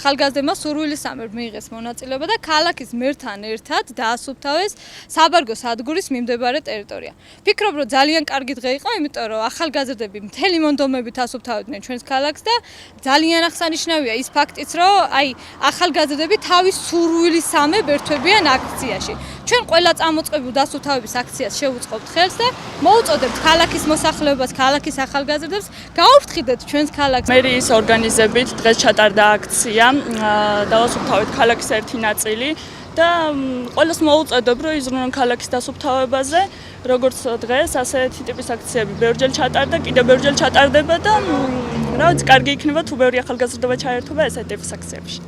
ახალგაზრდებმა სურვილისამებრ მიიღეს მონაწილეობა და ქალაქის მერთან ერთად დაასუფთავეს საბარგო სადგურის მიმდებარე ტერიტორია. Ვფიქრობ, რომ ძალიან კარგი დღე იყო, იმიტომ რომ ახალგაზრდები მთელი მონდომებით ასუფთავებდნენ ჩვენს ქალაქს და ძალიან აღსანიშნავია ის ფაქტიც, რომ ახალგაზრდები თავის სურვილისამებრ ერთვებიან აქციაში. ჩვენ ყველა წამოწყებულ დასუფთავების აქციას შევუწყობთ ხელს და მოუწოდებთ ქალაქის მოსახლეობას, ქალაქის ახალგაზრდებს გაუფრთხილდეთ ჩვენს ქალაქს. მერიის ორგანიზებით დღეს ჩატარდა აქცია, დავასუფთავეთ ქალაქის ერთი ნაწილი და ყველას მოუწოდებ, რომ იზრუნონ ქალაქის დასუფთავებაზე, როგორც დღეს, ასეთი ტიპის აქციები ბევრჯერ ჩატარდა, კიდევ ბევრჯერ ჩატარდება და რა ვიცი, კარგი იქნება თუ ბევრი ახალგაზრდობა ჩაერთვება ესეთი ტიპის აქციებში.